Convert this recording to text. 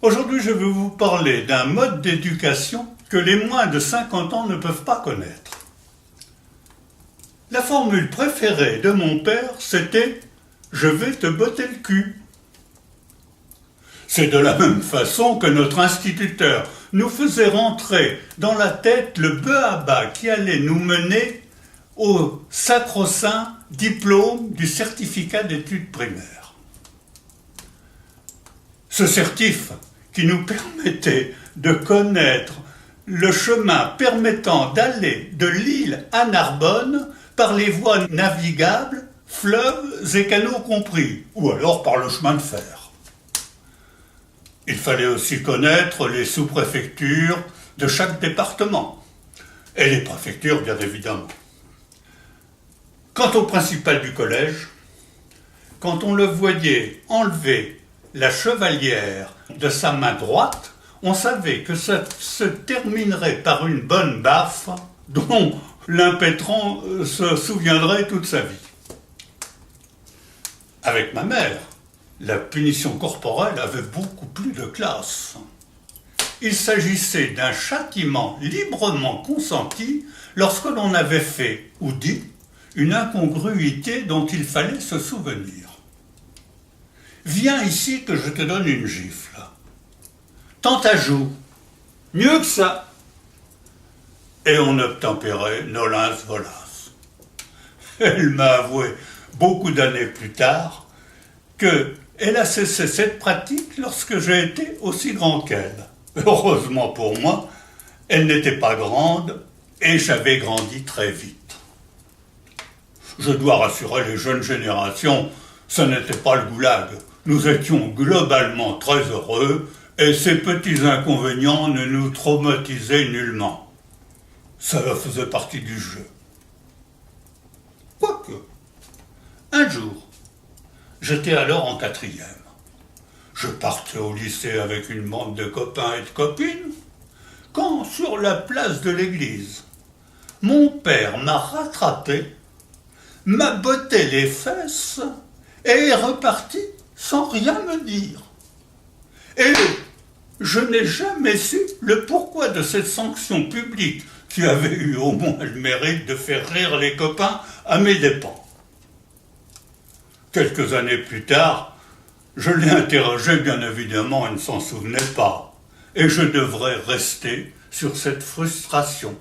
Aujourd'hui, je vais vous parler d'un mode d'éducation que les moins de 50 ans ne peuvent pas connaître. La formule préférée de mon père, c'était « je vais te botter le cul ». C'est de la même façon que notre instituteur nous faisait rentrer dans la tête le b.a.-ba qui allait nous mener au sacro-saint diplôme du certificat d'études primaires. Ce certif qui nous permettait de connaître le chemin permettant d'aller de Lille à Narbonne par les voies navigables, fleuves et canaux compris, ou alors par le chemin de fer. Il fallait aussi connaître les sous-préfectures de chaque département, et les préfectures bien évidemment. Quant au principal du collège, quand on le voyait enlever la chevalière de sa main droite, on savait que ça se terminerait par une bonne baffe dont l'impétrant se souviendrait toute sa vie. Avec ma mère, la punition corporelle avait beaucoup plus de classe. Il s'agissait d'un châtiment librement consenti lorsque l'on avait fait ou dit une incongruité dont il fallait se souvenir. Viens ici que je te donne une gifle. Tant à joue, mieux que ça. Et on obtempérait nolens volas. Elle m'a avoué beaucoup d'années plus tard qu'elle a cessé cette pratique lorsque j'ai été aussi grand qu'elle. Heureusement pour moi, elle n'était pas grande et j'avais grandi très vite. Je dois rassurer les jeunes générations, ce n'était pas le goulag. Nous étions globalement très heureux et ces petits inconvénients ne nous traumatisaient nullement. Ça faisait partie du jeu. Quoique, un jour, j'étais alors en 4e. Je partais au lycée avec une bande de copains et de copines, quand sur la place de l'église, mon père m'a rattrapé, m'a botté les fesses et est reparti sans rien me dire. Et je n'ai jamais su le pourquoi de cette sanction publique qui avait eu au moins le mérite de faire rire les copains à mes dépens. Quelques années plus tard, je l'ai interrogé, bien évidemment, il ne s'en souvenait pas. Et je devrais rester sur cette frustration